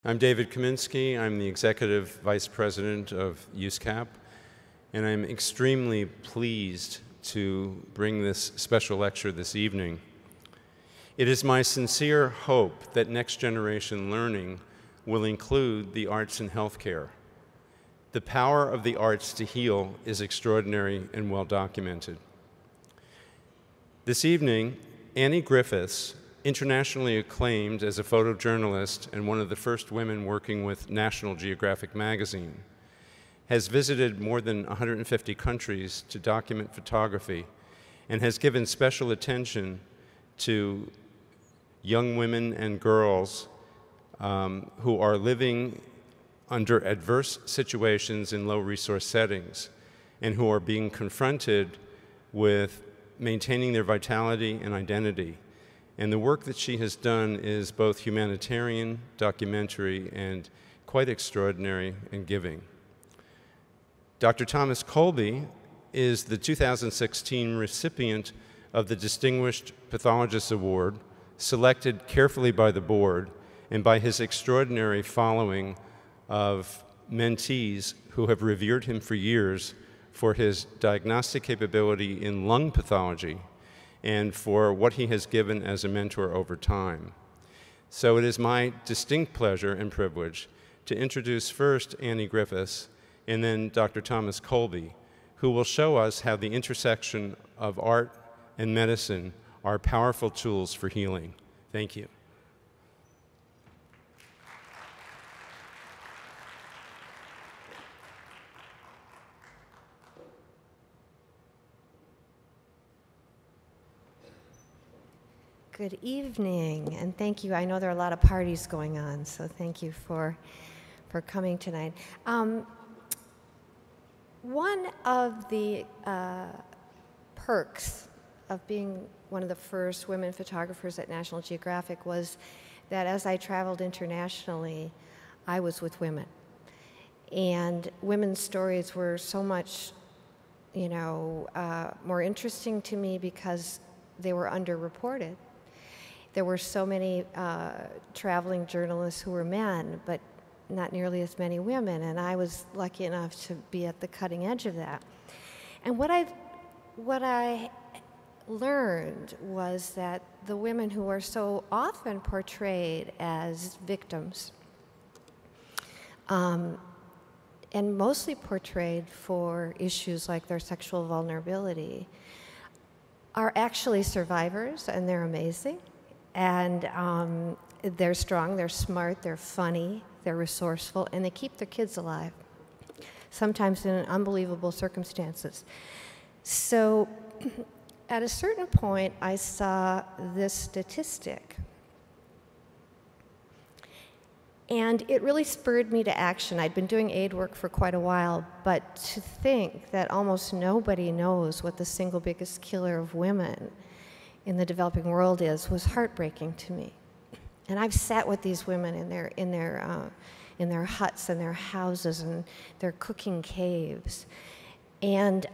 I'm David Kaminsky. I'm the Executive Vice President of USCAP, and I'm extremely pleased to bring this special lecture this evening. It is my sincere hope that next generation learning will include the arts in healthcare. The power of the arts to heal is extraordinary and well documented. This evening, Annie Griffiths, internationally acclaimed as a photojournalist and one of the first women working with National Geographic Magazine, has visited more than 150 countries to document photography and has given special attention to young women and girls who are living under adverse situations in low-resource settings and who are being confronted with maintaining their vitality and identity. And the work that she has done is both humanitarian, documentary, and quite extraordinary and giving. Dr. Thomas Colby is the 2016 recipient of the Distinguished Pathologist Award, selected carefully by the board and by his extraordinary following of mentees who have revered him for years for his diagnostic capability in lung pathology and for what he has given as a mentor over time. So it is my distinct pleasure and privilege to introduce first Annie Griffiths and then Dr. Thomas Colby, who will show us how the intersection of art and medicine are powerful tools for healing. Thank you. Good evening, and thank you. I know there are a lot of parties going on, so thank you for coming tonight. One of the perks of being one of the first women photographers at National Geographic was that as I traveled internationally, I was with women. And women's stories were so much, more interesting to me because they were underreported. There were so many traveling journalists who were men, but not nearly as many women, and I was lucky enough to be at the cutting edge of that. And what I learned was that the women who are so often portrayed as victims, and mostly portrayed for issues like their sexual vulnerability, are actually survivors, and they're amazing. And they're strong, they're smart, they're funny, they're resourceful, and they keep their kids alive, sometimes in unbelievable circumstances. So at a certain point, I saw this statistic. And it really spurred me to action. I'd been doing aid work for quite a while, but to think that almost nobody knows what the single biggest killer of women in the developing world was heartbreaking to me. And I've sat with these women in their huts and their houses and their cooking caves. And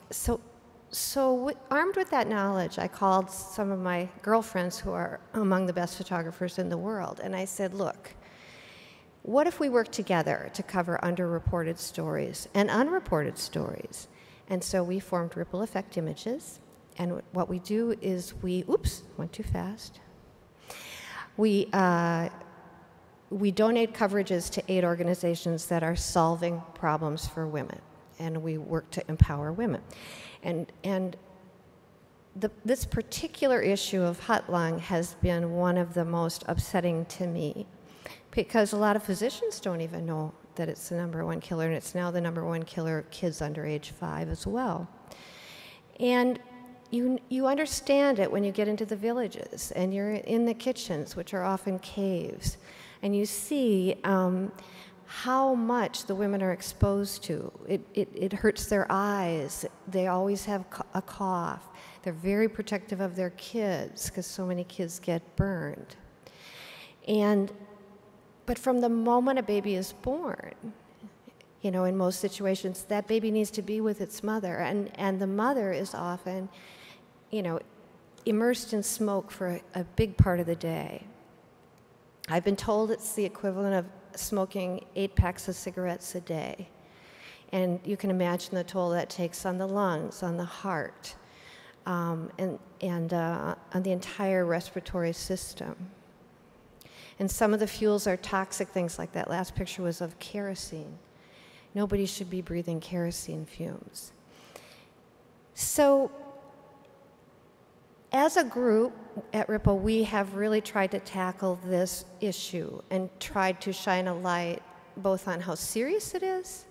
so armed with that knowledge, I called some of my girlfriends who are among the best photographers in the world, and I said, look, what if we work together to cover underreported stories and unreported stories? And so we formed Ripple Effect Images. And what we do is oops, went too fast. We donate coverages to aid organizations that are solving problems for women, and we work to empower women. And this particular issue of hot lung has been one of the most upsetting to me, because a lot of physicians don't even know that it's the #1 killer, and it's now the #1 killer of kids under age 5 as well. And you understand it when you get into the villages and you're in the kitchens, which are often caves, and you see how much the women are exposed to. It hurts their eyes. They always have a cough. They're very protective of their kids because so many kids get burned. But from the moment a baby is born, in most situations, that baby needs to be with its mother, and the mother is often immersed in smoke for a big part of the day. I've been told it's the equivalent of smoking 8 packs of cigarettes a day. And you can imagine the toll that takes on the lungs, on the heart, and on the entire respiratory system. And some of the fuels are toxic things, like that last picture was of kerosene. Nobody should be breathing kerosene fumes. So as a group at Ripple, we have really tried to tackle this issue and tried to shine a light both on how serious it is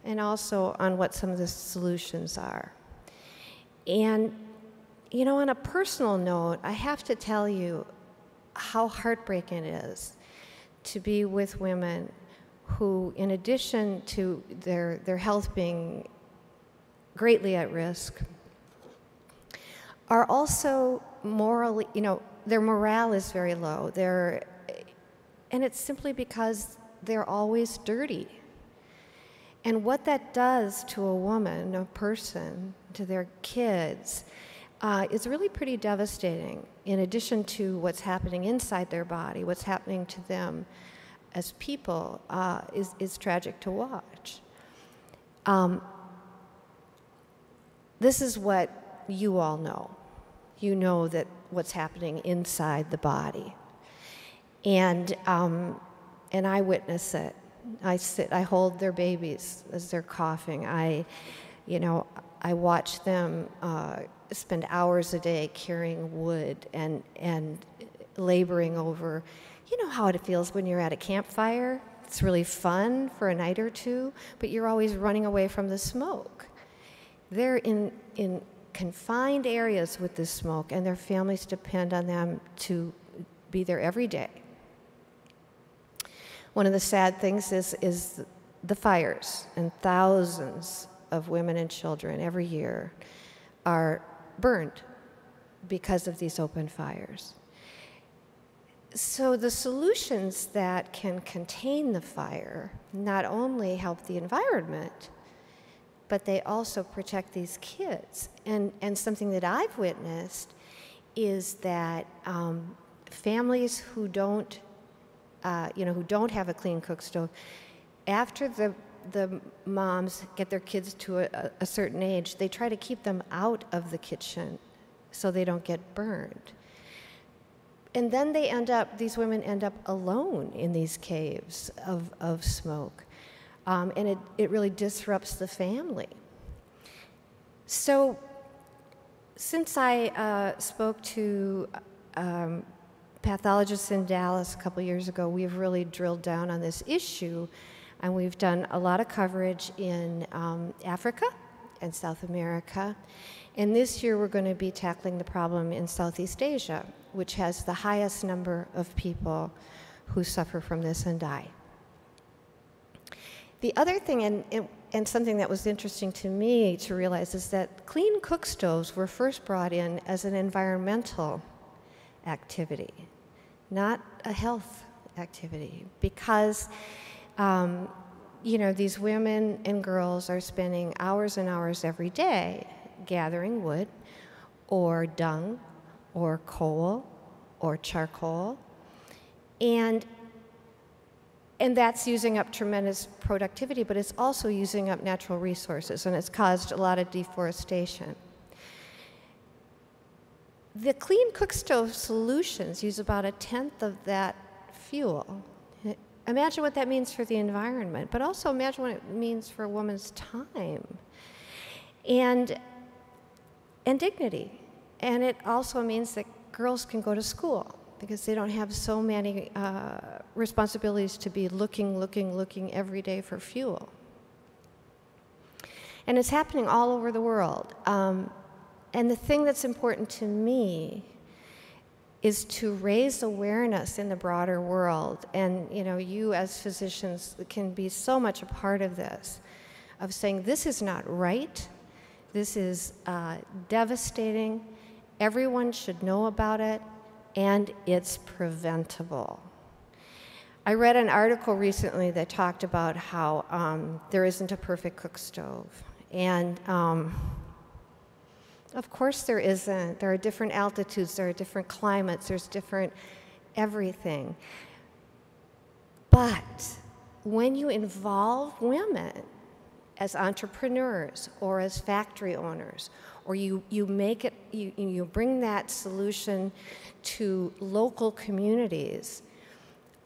and also on what some of the solutions are. And, you know, on a personal note, I have to tell you how heartbreaking it is to be with women who, in addition to their health being greatly at risk, are also morally, you know, their morale is very low. And it's simply because they're always dirty. And what that does to a woman, a person, to their kids, is really pretty devastating. In addition to what's happening inside their body, what's happening to them as people is tragic to watch. This is what you all know. You know that what's happening inside the body. And I witness it. I hold their babies as they're coughing. I watch them spend hours a day carrying wood and laboring over, you know how it feels when you're at a campfire. It's really fun for a night or two, but you're always running away from the smoke. They're in confined areas with this smoke, and their families depend on them to be there every day. One of the sad things is the fires, and thousands of women and children every year are burned because of these open fires. So the solutions that can contain the fire not only help the environment, but they also protect these kids. And something that I've witnessed is that families who don't have a clean cook stove, after the moms get their kids to a certain age, they try to keep them out of the kitchen so they don't get burned. And then these women end up alone in these caves of smoke. And it really disrupts the family. So since I spoke to pathologists in Dallas a couple years ago, we've really drilled down on this issue, and we've done a lot of coverage in Africa and South America. And this year we're going to be tackling the problem in Southeast Asia, which has the highest number of people who suffer from this and die. The other thing, and something that was interesting to me to realize, is that clean cook stoves were first brought in as an environmental activity, not a health activity, because these women and girls are spending hours and hours every day gathering wood or dung or coal or charcoal, and that's using up tremendous productivity, but it's also using up natural resources, and it's caused a lot of deforestation. The clean cook stove solutions use about 1/10 of that fuel. Imagine what that means for the environment, but also imagine what it means for a woman's time and dignity. And it also means that girls can go to school because they don't have so many responsibilities to be looking every day for fuel. And it's happening all over the world. And the thing that's important to me is to raise awareness in the broader world. And you as physicians can be so much a part of this, of saying this is not right, this is devastating, everyone should know about it, and it's preventable. I read an article recently that talked about how there isn't a perfect cook stove. And of course there isn't. There are different altitudes, there are different climates, there's different everything. But when you involve women as entrepreneurs or as factory owners, or you bring that solution to local communities,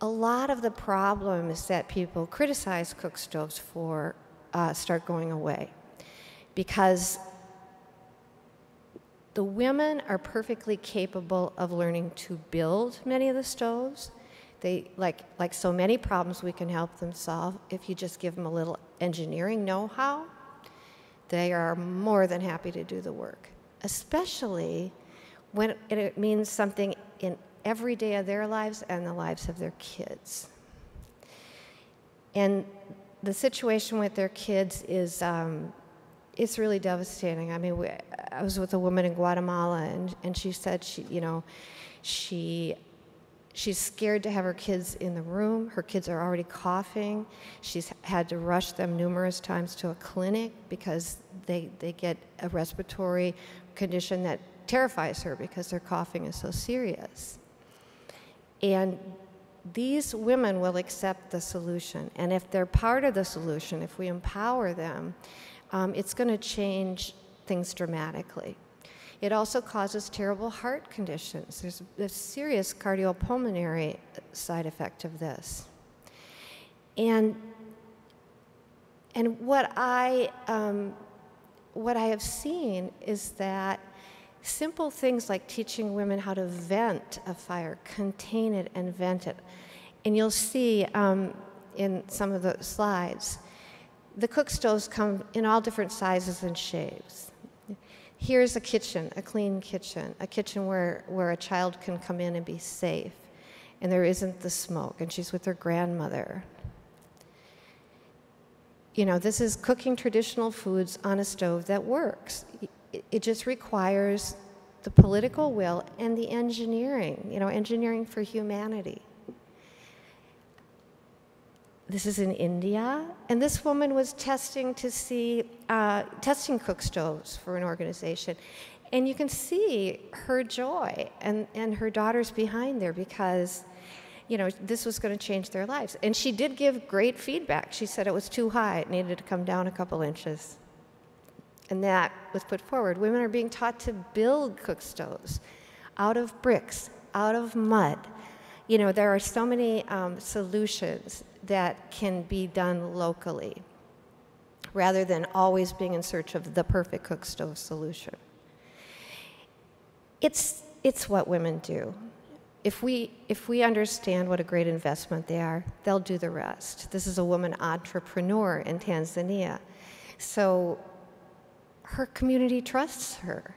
a lot of the problems that people criticize cook stoves for start going away. Because the women are perfectly capable of learning to build many of the stoves. They, like so many problems we can help them solve, if you just give them a little engineering know-how, they are more than happy to do the work, especially when it means something in every day of their lives and the lives of their kids. And the situation with their kids is it's really devastating. I mean, I was with a woman in Guatemala, and she said she's scared to have her kids in the room. Her kids are already coughing. She's had to rush them numerous times to a clinic because they get a respiratory condition that terrifies her because their coughing is so serious. And these women will accept the solution. And if they're part of the solution, if we empower them, it's going to change things dramatically. It also causes terrible heart conditions. There's a serious cardiopulmonary side effect of this. And what I have seen is that simple things like teaching women how to vent a fire, contain it and vent it. And you'll see in some of the slides, the cook stoves come in all different sizes and shapes. Here's a kitchen, a clean kitchen, a kitchen where a child can come in and be safe, and there isn't the smoke, and she's with her grandmother. You know, this is cooking traditional foods on a stove that works. It just requires the political will and the engineering, you know, engineering for humanity. This is in India, and this woman was testing cook stoves for an organization. And you can see her joy and her daughters behind there because, you know, this was going to change their lives. And she did give great feedback. She said it was too high, it needed to come down a couple inches. And that was put forward. Women are being taught to build cook stoves out of bricks, out of mud. You know, there are so many solutions that can be done locally rather than always being in search of the perfect cook stove solution. It's what women do. If we understand what a great investment they are, they'll do the rest. This is a woman entrepreneur in Tanzania. So her community trusts her.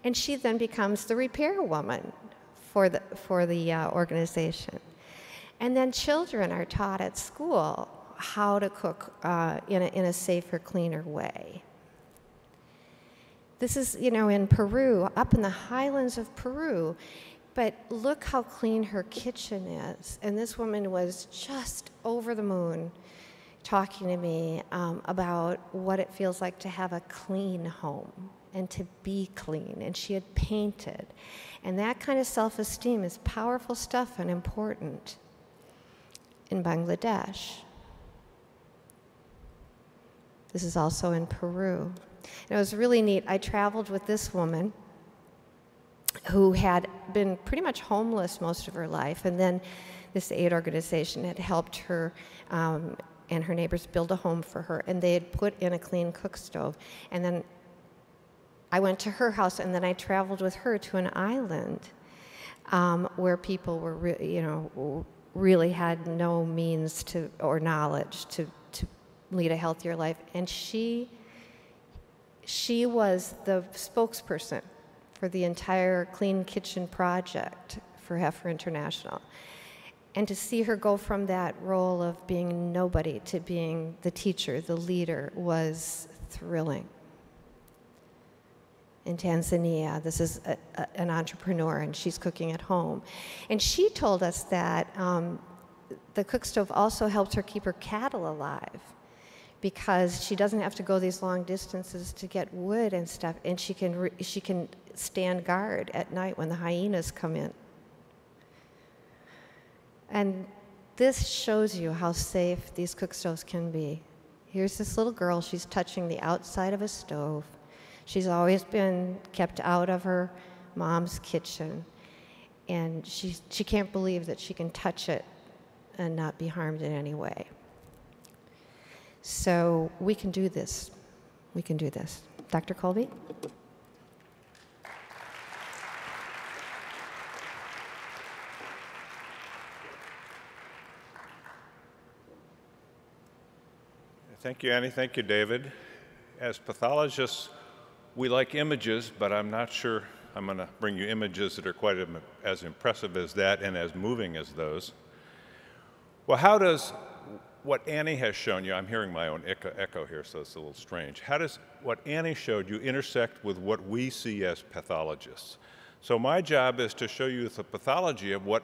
And she then becomes the repair woman for the organization. And then children are taught at school how to cook in a safer, cleaner way. This is, you know, in Peru, up in the highlands of Peru. But look how clean her kitchen is. And this woman was just over the moon talking to me about what it feels like to have a clean home and to be clean. And she had painted. And that kind of self-esteem is powerful stuff and important. In Bangladesh. This is also in Peru. And it was really neat. I traveled with this woman who had been pretty much homeless most of her life, and then this aid organization had helped her and her neighbors build a home for her, and they had put in a clean cook stove. And then I went to her house, and then I traveled with her to an island where people were, really had no means to or knowledge to lead a healthier life, and she was the spokesperson for the entire Clean Kitchen project for Heifer International. And to see her go from that role of being nobody to being the teacher, the leader, was thrilling. In Tanzania, this is an entrepreneur, and she's cooking at home. And she told us that the cook stove also helps her keep her cattle alive because she doesn't have to go these long distances to get wood and stuff, and she can stand guard at night when the hyenas come in. And this shows you how safe these cook stoves can be. Here's this little girl, she's touching the outside of a stove. She's always been kept out of her mom's kitchen, and she can't believe that she can touch it and not be harmed in any way. So we can do this. We can do this. Dr. Colby? Thank you, Annie. Thank you, David. As pathologists, we like images, but I'm not sure I'm going to bring you images that are quite as impressive as that and as moving as those. Well, how does what Annie has shown you, I'm hearing my own echo here, so it's a little strange. How does what Annie showed you intersect with what we see as pathologists? So my job is to show you the pathology of what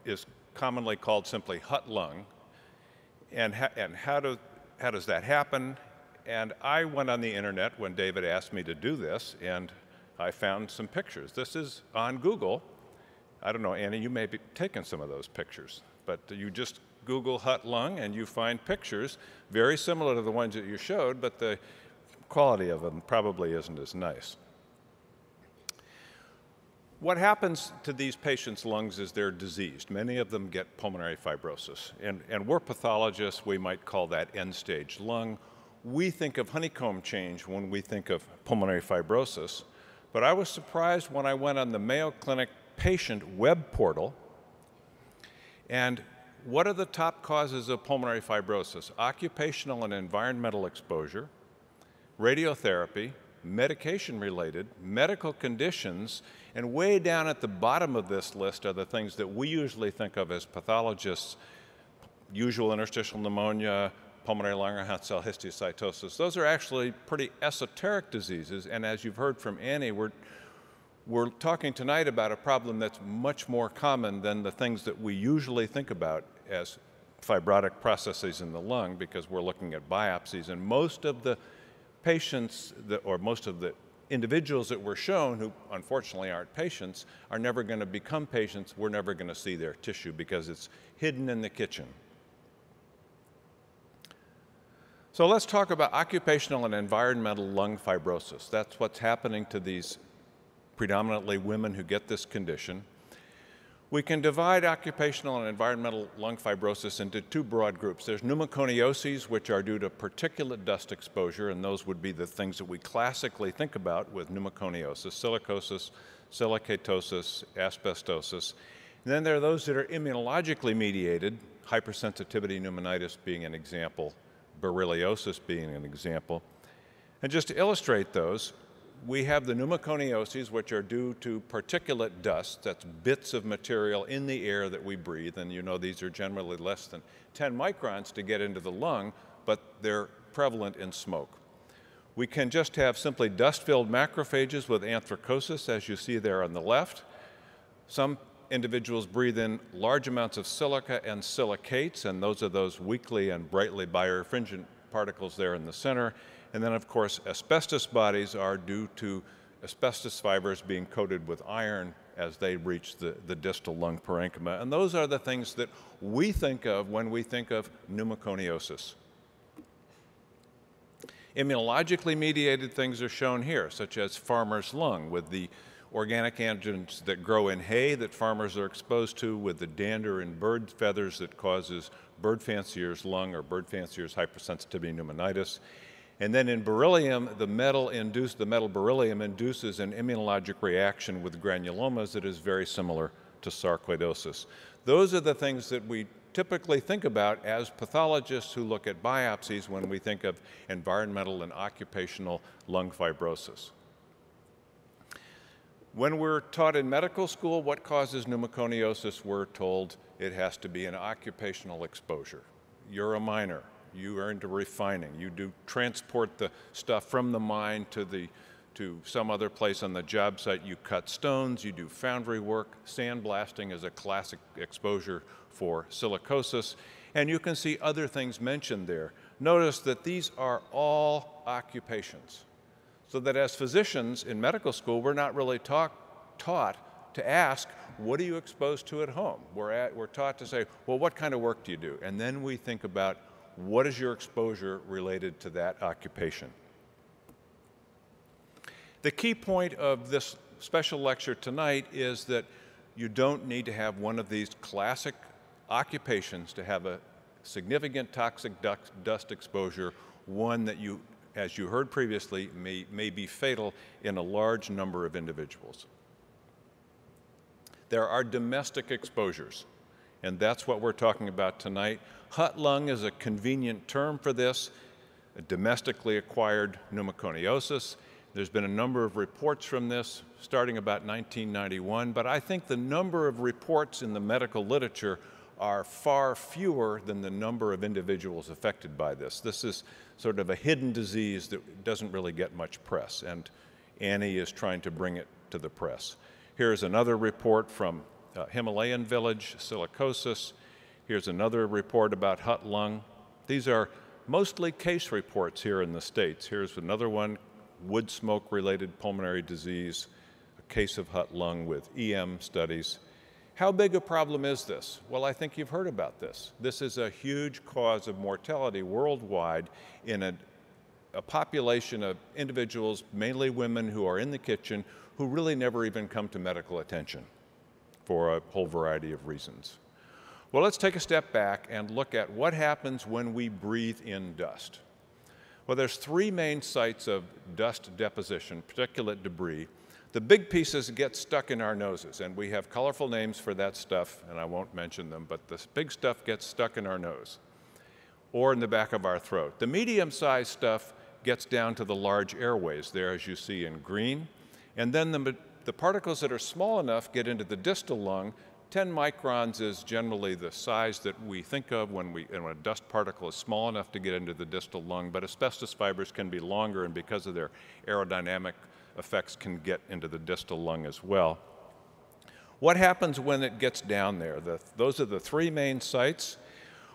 is commonly called simply hut lung, and how does that happen? And I went on the internet when David asked me to do this, and I found some pictures. This is on Google. I don't know, Annie, you may be taking some of those pictures, but you just Google hut lung and you find pictures very similar to the ones that you showed, but the quality of them probably isn't as nice. What happens to these patients' lungs is they're diseased. Many of them get pulmonary fibrosis. And we're pathologists, we might call that end-stage lung. We think of honeycomb change when we think of pulmonary fibrosis. But I was surprised when I went on the Mayo Clinic patient web portal. And what are the top causes of pulmonary fibrosis? Occupational and environmental exposure, radiotherapy, medication-related, medical conditions, and way down at the bottom of this list are the things that we usually think of as pathologists: usual interstitial pneumonia, pulmonary Langerhans cell histiocytosis. Those are actually pretty esoteric diseases, and as you've heard from Annie, we're talking tonight about a problem that's much more common than the things that we usually think about as fibrotic processes in the lung, because we're looking at biopsies, and most of the patients, or most of the individuals that were shown, who unfortunately aren't patients, are never going to become patients. We're never going to see their tissue because it's hidden in the kitchen. So let's talk about occupational and environmental lung fibrosis. That's what's happening to these predominantly women who get this condition. We can divide occupational and environmental lung fibrosis into two broad groups. There's pneumoconioses, which are due to particulate dust exposure, and those would be the things that we classically think about with pneumoconiosis: silicosis, silicatosis, asbestosis. And then there are those that are immunologically mediated, hypersensitivity pneumonitis being an example, borreliosis being an example. And just to illustrate those, we have the pneumoconioses, which are due to particulate dust. That's bits of material in the air that we breathe, and you know these are generally less than 10 microns to get into the lung, but they're prevalent in smoke. We can just have simply dust-filled macrophages with anthracosis, as you see there on the left. Some individuals breathe in large amounts of silica and silicates, and those are those weakly and brightly birefringent particles there in the center. And then, of course, asbestos bodies are due to asbestos fibers being coated with iron as they reach the distal lung parenchyma. And those are the things that we think of when we think of pneumoconiosis. Immunologically mediated things are shown here, such as farmer's lung, with the organic antigens that grow in hay that farmers are exposed to, with the dander in bird feathers that causes bird fancier's lung or bird fancier's hypersensitivity pneumonitis. And then in beryllium, the metal beryllium induces an immunologic reaction with granulomas that is very similar to sarcoidosis. Those are the things that we typically think about as pathologists who look at biopsies when we think of environmental and occupational lung fibrosis. When we're taught in medical school what causes pneumoconiosis, we're told it has to be an occupational exposure. You're a miner. You are into refining. You do transport the stuff from the mine to some other place on the job site. You cut stones. You do foundry work. Sandblasting is a classic exposure for silicosis. And you can see other things mentioned there. Notice that these are all occupations. So that as physicians in medical school, we're not really taught to ask, what are you exposed to at home? We're taught to say, well, what kind of work do you do? And then we think about what is your exposure related to that occupation. The key point of this special lecture tonight is that you don't need to have one of these classic occupations to have a significant toxic dust exposure, one that you, as you heard previously, may be fatal in a large number of individuals. There are domestic exposures, and that's what we're talking about tonight. Hut lung is a convenient term for this, a domestically acquired pneumoconiosis. There's been a number of reports from this starting about 1991, but I think the number of reports in the medical literature are far fewer than the number of individuals affected by this. This is sort of a hidden disease that doesn't really get much press, and Annie is trying to bring it to the press. Here's another report from Himalayan village, silicosis. Here's another report about hut lung. These are mostly case reports here in the States. Here's another one, wood smoke-related pulmonary disease, a case of hut lung with EM studies. How big a problem is this? Well, I think you've heard about this. This is a huge cause of mortality worldwide in a population of individuals, mainly women who are in the kitchen, who really never even come to medical attention for a whole variety of reasons. Well, let's take a step back and look at what happens when we breathe in dust. Well, there's three main sites of dust deposition, particulate debris. The big pieces get stuck in our noses, and we have colorful names for that stuff, and I won't mention them, but the big stuff gets stuck in our nose or in the back of our throat. The medium-sized stuff gets down to the large airways there, as you see in green, and then the particles that are small enough get into the distal lung. 10 microns is generally the size that we think of when a dust particle is small enough to get into the distal lung, but asbestos fibers can be longer, and because of their aerodynamic effects can get into the distal lung as well. What happens when it gets down there? Those are the three main sites.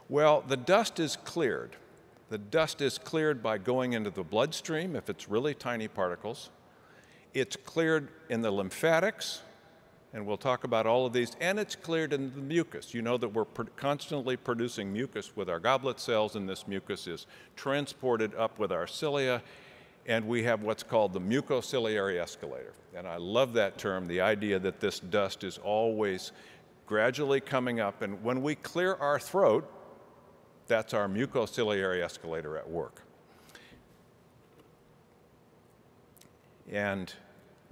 Well, the dust is cleared. The dust is cleared by going into the bloodstream if it's really tiny particles. It's cleared in the lymphatics, and we'll talk about all of these, and it's cleared in the mucus. You know that we're constantly producing mucus with our goblet cells, and this mucus is transported up with our cilia, and we have what's called the mucociliary escalator. And I love that term, the idea that this dust is always gradually coming up, and when we clear our throat, that's our mucociliary escalator at work. And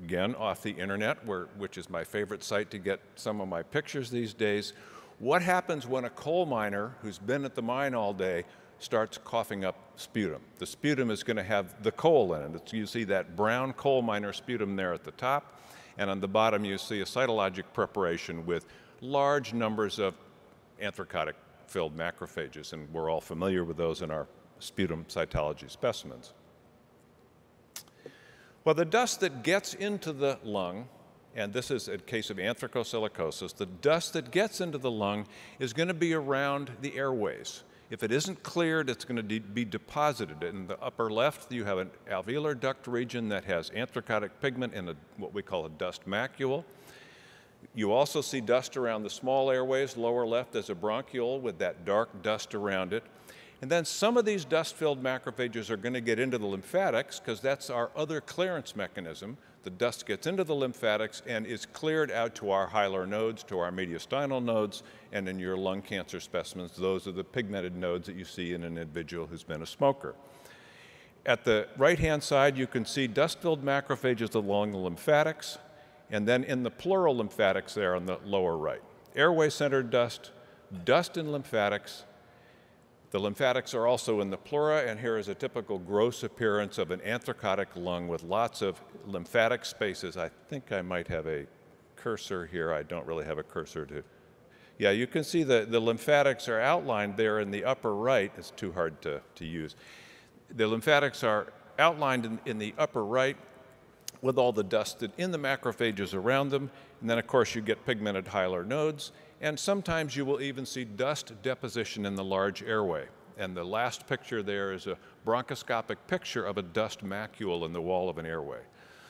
again, off the internet, which is my favorite site to get some of my pictures these days, what happens when a coal miner who's been at the mine all day starts coughing up sputum? The sputum is going to have the coal in it. You see that brown coal miner sputum there at the top, and on the bottom you see a cytologic preparation with large numbers of Anthro Kotik-filled macrophages, and we're all familiar with those in our sputum cytology specimens. Well, the dust that gets into the lung, and this is a case of anthrocosilicosis, the dust that gets into the lung is going to be around the airways. If it isn't cleared, it's going to be deposited. In the upper left, you have an alveolar duct region that has anthracotic pigment in what we call a dust macule. You also see dust around the small airways. Lower left is a bronchiole with that dark dust around it. And then some of these dust-filled macrophages are going to get into the lymphatics because that's our other clearance mechanism. The dust gets into the lymphatics and is cleared out to our hilar nodes, to our mediastinal nodes, and in your lung cancer specimens, those are the pigmented nodes that you see in an individual who's been a smoker. At the right-hand side, you can see dust-filled macrophages along the lymphatics, and then in the pleural lymphatics there on the lower right. Airway-centered dust, dust in lymphatics. The lymphatics are also in the pleura, and here is a typical gross appearance of an anthracotic lung with lots of lymphatic spaces. I think I might have a cursor here. I don't really have a cursor to. Yeah, you can see the lymphatics are outlined there in the upper right. It's too hard to use. The lymphatics are outlined in the upper right with all the dust in the macrophages around them. And then, of course, you get pigmented hilar nodes. And sometimes you will even see dust deposition in the large airway. And the last picture there is a bronchoscopic picture of a dust macule in the wall of an airway.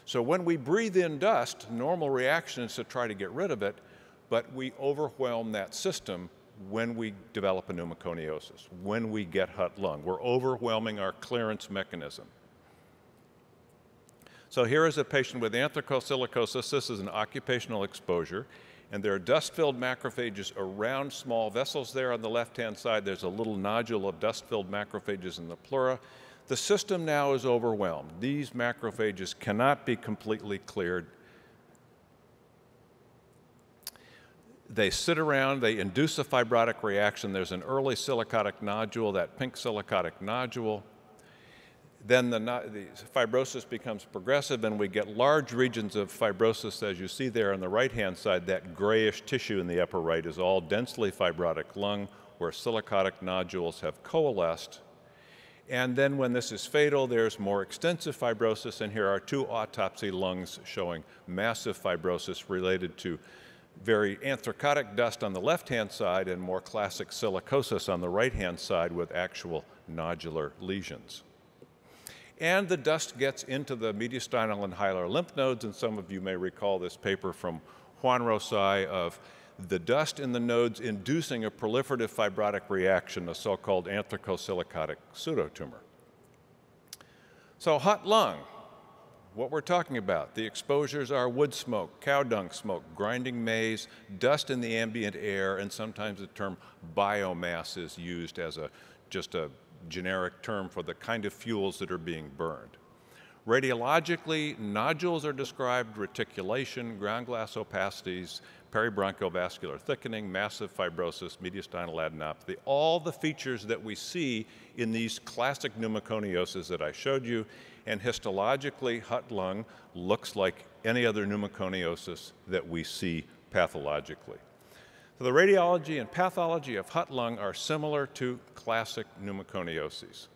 So when we breathe in dust, normal reaction is to try to get rid of it. but we overwhelm that system when we develop a pneumoconiosis, when we get hot lung. We're overwhelming our clearance mechanism. So here is a patient with anthrocosilicosis. This is an occupational exposure, and there are dust-filled macrophages around small vessels there on the left-hand side. There's a little nodule of dust-filled macrophages in the pleura. The system now is overwhelmed. These macrophages cannot be completely cleared. They sit around, they induce a fibrotic reaction. There's an early silicotic nodule, that pink silicotic nodule. Then the fibrosis becomes progressive, and we get large regions of fibrosis, as you see there on the right-hand side. That grayish tissue in the upper right is all densely fibrotic lung, where silicotic nodules have coalesced. And then when this is fatal, there's more extensive fibrosis, and here are two autopsy lungs showing massive fibrosis related to very anthracotic dust on the left-hand side and more classic silicosis on the right-hand side with actual nodular lesions. And the dust gets into the mediastinal and hilar lymph nodes, and some of you may recall this paper from Juan Rosai of the dust in the nodes inducing a proliferative fibrotic reaction, a so-called anthrocosilicotic pseudotumor. So hot lung, what we're talking about, the exposures are wood smoke, cow dung smoke, grinding maize, dust in the ambient air, and sometimes the term biomass is used as just a generic term for the kind of fuels that are being burned. Radiologically, nodules are described, reticulation, ground glass opacities, peribronchial vascular thickening, massive fibrosis, mediastinal adenopathy, all the features that we see in these classic pneumoconioses that I showed you. And histologically, hot lung looks like any other pneumoconiosis that we see pathologically. So the radiology and pathology of hot lung are similar to classic pneumoconioses.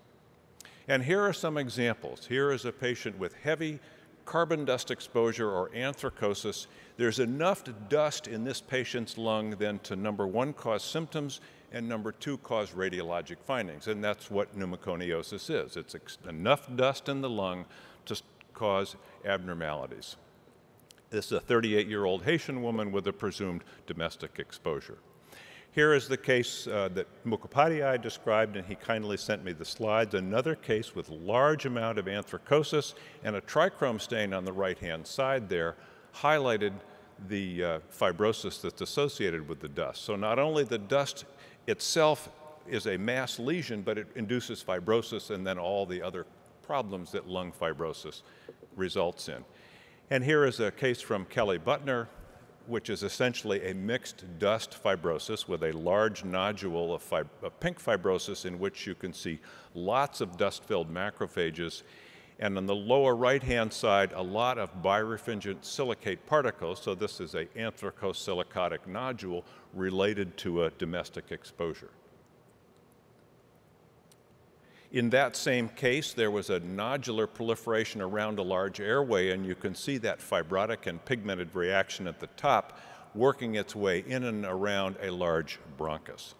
And here are some examples. Here is a patient with heavy carbon dust exposure or anthracosis. There's enough dust in this patient's lung then to, number one, cause symptoms, and number two, cause radiologic findings. And that's what pneumoconiosis is. It's enough dust in the lung to cause abnormalities. This is a 38-year-old Haitian woman with a presumed domestic exposure. Here is the case that Mukhopadhyay described, and he kindly sent me the slides. Another case with large amount of anthracosis and a trichrome stain on the right-hand side there highlighted the fibrosis that's associated with the dust. So not only the dust itself is a mass lesion, but it induces fibrosis and then all the other problems that lung fibrosis results in. And here is a case from Kelly Butner, which is essentially a mixed dust fibrosis with a large nodule of pink fibrosis in which you can see lots of dust-filled macrophages. And on the lower right-hand side, a lot of birefringent silicate particles. So this is an anthrocosilicotic nodule related to a domestic exposure. In that same case, there was a nodular proliferation around a large airway, and you can see that fibrotic and pigmented reaction at the top working its way in and around a large bronchus.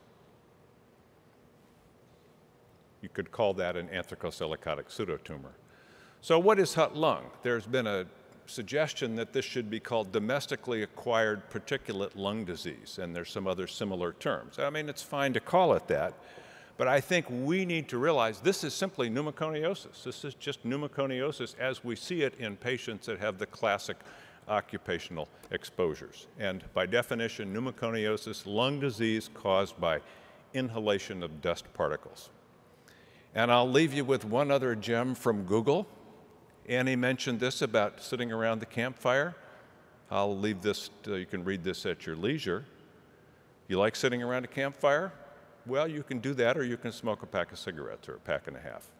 You could call that an anthrocosilicotic pseudotumor. So what is hot lung? There's been a suggestion that this should be called domestically acquired particulate lung disease, and there's some other similar terms. I mean, it's fine to call it that, but I think we need to realize this is simply pneumoconiosis. This is just pneumoconiosis as we see it in patients that have the classic occupational exposures. And by definition, pneumoconiosis, lung disease caused by inhalation of dust particles. And I'll leave you with one other gem from Google. Annie mentioned this about sitting around the campfire. I'll leave this, you can read this at your leisure. You like sitting around a campfire? Well, you can do that, or you can smoke a pack of cigarettes or a pack and a half.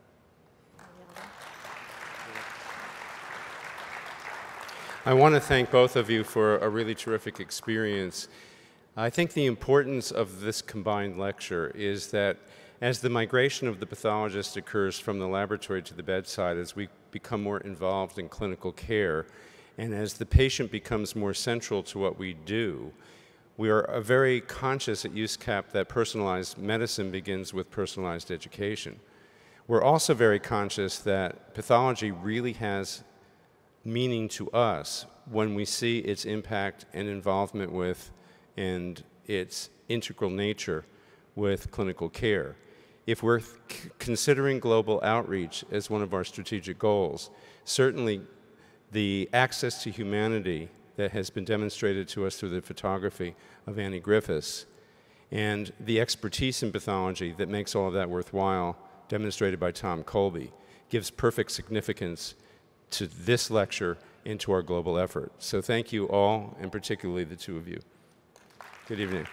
I want to thank both of you for a really terrific experience. I think the importance of this combined lecture is that as the migration of the pathologist occurs from the laboratory to the bedside, as we become more involved in clinical care, and as the patient becomes more central to what we do, we are very conscious at USCAP that personalized medicine begins with personalized education. We're also very conscious that pathology really has meaning to us when we see its impact and involvement with and its integral nature with clinical care. If we're considering global outreach as one of our strategic goals, certainly the access to humanity that has been demonstrated to us through the photography of Annie Griffiths and the expertise in pathology that makes all of that worthwhile, demonstrated by Tom Colby, gives perfect significance to this lecture and to our global effort. So thank you all, and particularly the two of you. Good evening.